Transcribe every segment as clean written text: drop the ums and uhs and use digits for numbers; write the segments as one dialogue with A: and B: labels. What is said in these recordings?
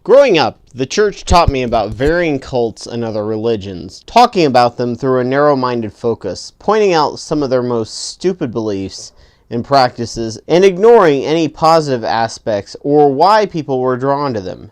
A: Growing up, the church taught me about varying cults and other religions, talking about them through a narrow-minded focus, pointing out some of their most stupid beliefs and practices, and ignoring any positive aspects or why people were drawn to them.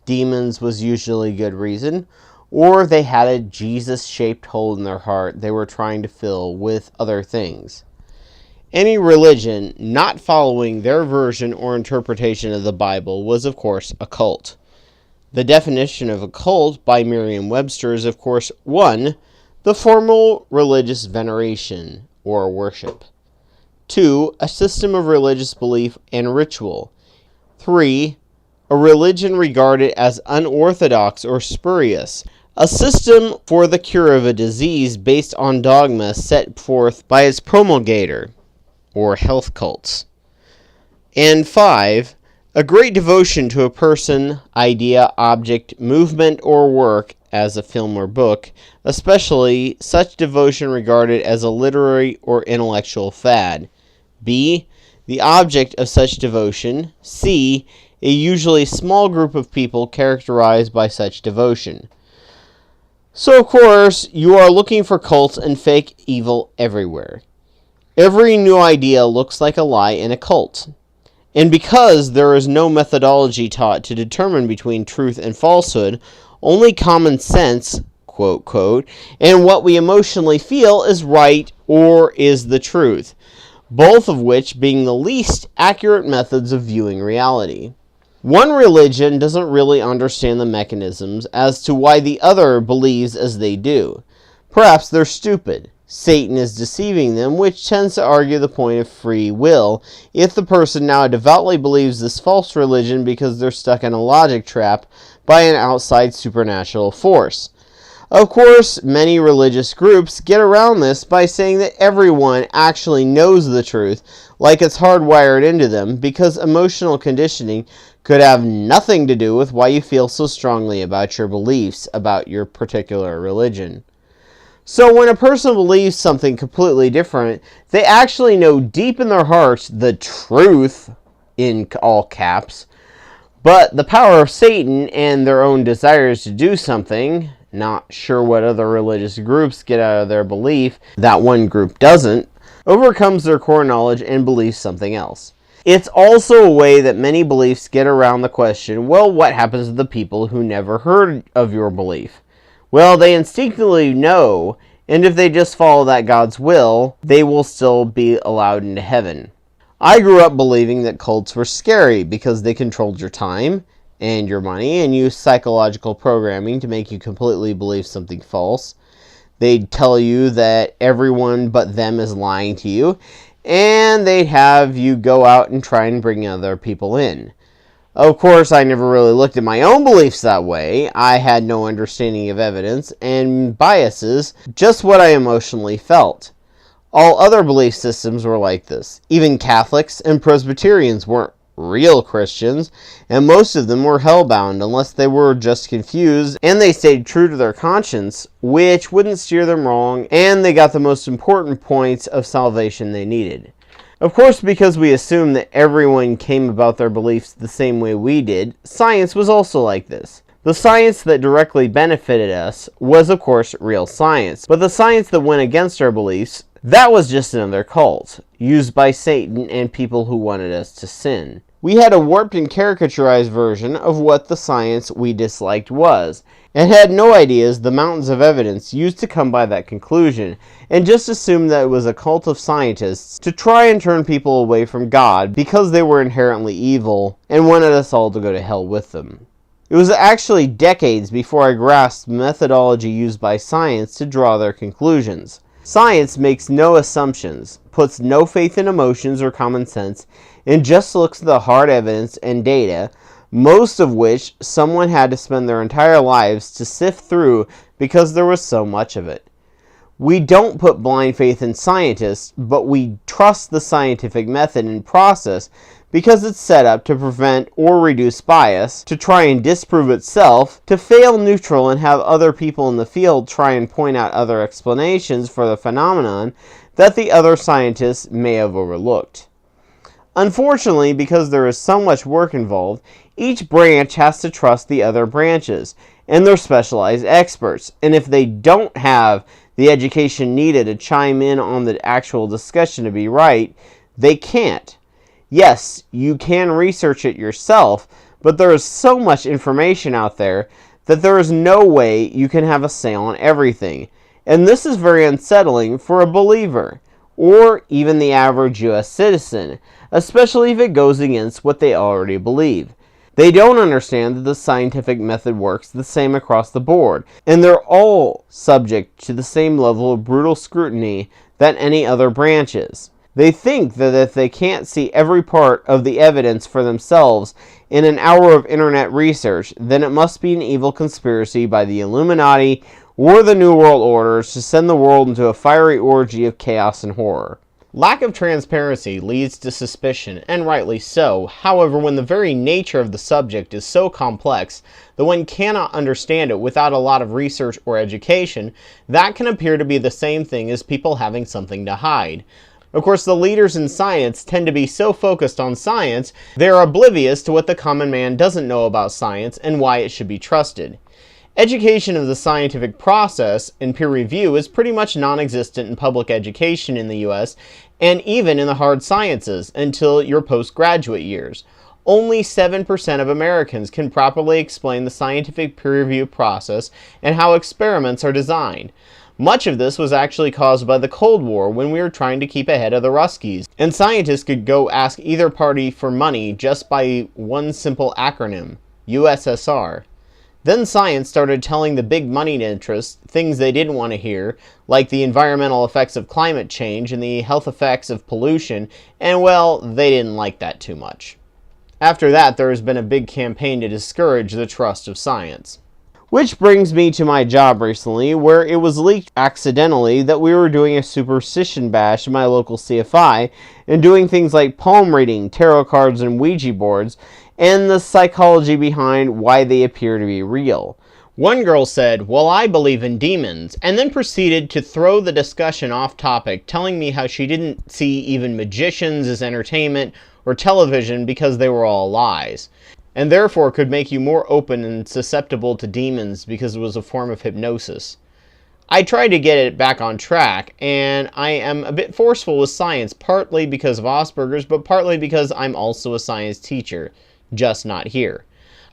A: Demons was usually good reason, or they had a Jesus-shaped hole in their heart they were trying to fill with other things. Any religion not following their version or interpretation of the Bible was, of course, a cult. The definition of a cult by Merriam-Webster is, of course, 1. The formal religious veneration or worship. 2. A system of religious belief and ritual. 3. A religion regarded as unorthodox or spurious. A system for the cure of a disease based on dogma set forth by its promulgator, or health cults. And 5. A great devotion to a person, idea, object, movement, or work, as a film or book, especially such devotion regarded as a literary or intellectual fad. B. The object of such devotion. C. A usually small group of people characterized by such devotion. So, of course, you are looking for cults and fake evil everywhere. Every new idea looks like a lie in a cult. And because there is no methodology taught to determine between truth and falsehood, only common sense, quote, quote, and what we emotionally feel is right or is the truth, both of which being the least accurate methods of viewing reality. One religion doesn't really understand the mechanisms as to why the other believes as they do. Perhaps they're stupid. Satan is deceiving them, which tends to argue the point of free will if the person now devoutly believes this false religion because they're stuck in a logic trap by an outside supernatural force. Of course, many religious groups get around this by saying that everyone actually knows the truth, like it's hardwired into them, because emotional conditioning could have nothing to do with why you feel so strongly about your beliefs about your particular religion. So when a person believes something completely different, they actually know deep in their hearts the truth, in all caps, but the power of Satan and their own desires to do something, not sure what other religious groups get out of their belief that one group doesn't, overcomes their core knowledge and believes something else. It's also a way that many beliefs get around the question, well, what happens to the people who never heard of your belief? Well, they instinctively know, and if they just follow that God's will, they will still be allowed into heaven. I grew up believing that cults were scary because they controlled your time and your money and used psychological programming to make you completely believe something false. They'd tell you that everyone but them is lying to you, and they'd have you go out and try and bring other people in. Of course, I never really looked at my own beliefs that way. I had no understanding of evidence and biases, just what I emotionally felt. All other belief systems were like this. Even Catholics and Presbyterians weren't real Christians, and most of them were hellbound unless they were just confused and they stayed true to their conscience, which wouldn't steer them wrong, and they got the most important points of salvation they needed. Of course, because we assume that everyone came about their beliefs the same way we did, science was also like this. The science that directly benefited us was, of course, real science, but the science that went against our beliefs, that was just another cult, used by Satan and people who wanted us to sin. We had a warped and caricaturized version of what the science we disliked was, and had no ideas the mountains of evidence used to come by that conclusion, and just assumed that it was a cult of scientists to try and turn people away from God because they were inherently evil and wanted us all to go to hell with them. It was actually decades before I grasped the methodology used by science to draw their conclusions. Science makes no assumptions, puts no faith in emotions or common sense, and just looks at the hard evidence and data, most of which someone had to spend their entire lives to sift through because there was so much of it. We don't put blind faith in scientists, but we trust the scientific method and process because it's set up to prevent or reduce bias, to try and disprove itself, to fail neutral and have other people in the field try and point out other explanations for the phenomenon that the other scientists may have overlooked. Unfortunately, because there is so much work involved, each branch has to trust the other branches and their specialized experts, and if they don't have the education needed to chime in on the actual discussion to be right, they can't. Yes, you can research it yourself, but there is so much information out there that there is no way you can have a say on everything, and this is very unsettling for a believer, or even the average U.S. citizen, especially if it goes against what they already believe. They don't understand that the scientific method works the same across the board, and they're all subject to the same level of brutal scrutiny that any other branch is. They think that if they can't see every part of the evidence for themselves in an hour of internet research, then it must be an evil conspiracy by the Illuminati or the New World Order to send the world into a fiery orgy of chaos and horror. Lack of transparency leads to suspicion, and rightly so. However, when the very nature of the subject is so complex that one cannot understand it without a lot of research or education, that can appear to be the same thing as people having something to hide. Of course, the leaders in science tend to be so focused on science, they are oblivious to what the common man doesn't know about science and why it should be trusted. Education of the scientific process and peer review is pretty much non-existent in public education in the US and even in the hard sciences until your postgraduate years. Only 7% of Americans can properly explain the scientific peer review process and how experiments are designed. Much of this was actually caused by the Cold War when we were trying to keep ahead of the Ruskies, and scientists could go ask either party for money just by one simple acronym, USSR. Then science started telling the big money interests things they didn't want to hear, like the environmental effects of climate change and the health effects of pollution, and well, they didn't like that too much. After that, there has been a big campaign to discourage the trust of science. Which brings me to my job recently, where it was leaked accidentally that we were doing a superstition bash in my local CFI, and doing things like palm reading, tarot cards, and Ouija boards, and the psychology behind why they appear to be real. One girl said, "Well, I believe in demons," and then proceeded to throw the discussion off topic, telling me how she didn't see even magicians as entertainment or television because they were all lies, and therefore could make you more open and susceptible to demons because it was a form of hypnosis. I tried to get it back on track, and I am a bit forceful with science, partly because of Asperger's, but partly because I'm also a science teacher, just not here.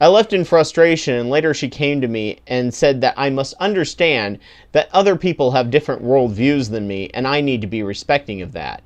A: I left in frustration, and later she came to me and said that I must understand that other people have different worldviews than me, and I need to be respecting of that.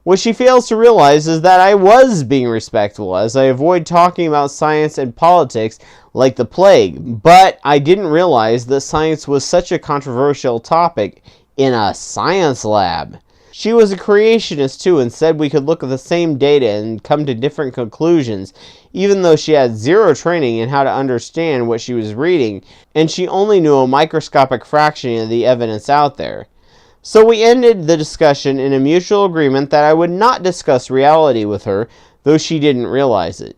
A: What she fails to realize is that I was being respectful, as I avoid talking about science and politics like the plague, but I didn't realize that science was such a controversial topic in a science lab. She was a creationist too, and said we could look at the same data and come to different conclusions, even though she had zero training in how to understand what she was reading, and she only knew a microscopic fraction of the evidence out there. So we ended the discussion in a mutual agreement that I would not discuss reality with her, though she didn't realize it.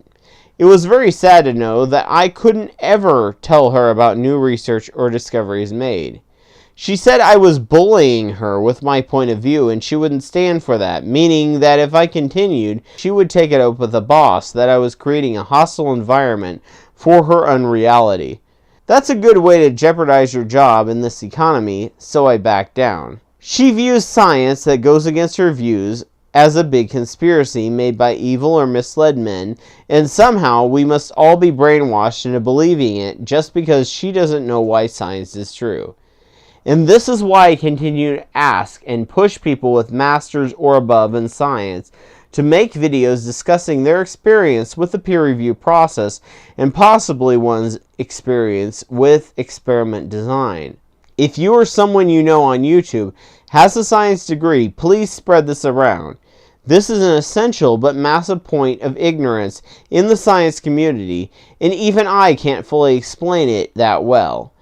A: It was very sad to know that I couldn't ever tell her about new research or discoveries made. She said I was bullying her with my point of view, and she wouldn't stand for that, meaning that if I continued, she would take it up with the boss that I was creating a hostile environment for her unreality. That's a good way to jeopardize your job in this economy, so I backed down. She views science that goes against her views as a big conspiracy made by evil or misled men, and somehow we must all be brainwashed into believing it just because she doesn't know why science is true. And this is why I continue to ask and push people with masters or above in science to make videos discussing their experience with the peer review process and possibly one's experience with experiment design. If you or someone you know on YouTube has a science degree, please spread this around. This is an essential but massive point of ignorance in the science community, and even I can't fully explain it that well.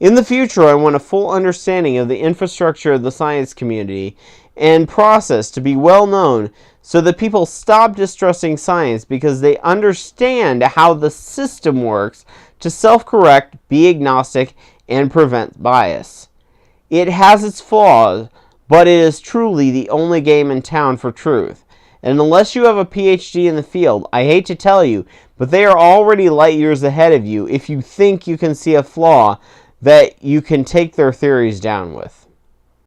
A: In the future, I want a full understanding of the infrastructure of the science community and process to be well known so that people stop distrusting science because they understand how the system works to self-correct, be agnostic, and prevent bias. It has its flaws, but it is truly the only game in town for truth. And unless you have a PhD in the field, I hate to tell you, but they are already light years ahead of you if you think you can see a flaw that you can take their theories down with.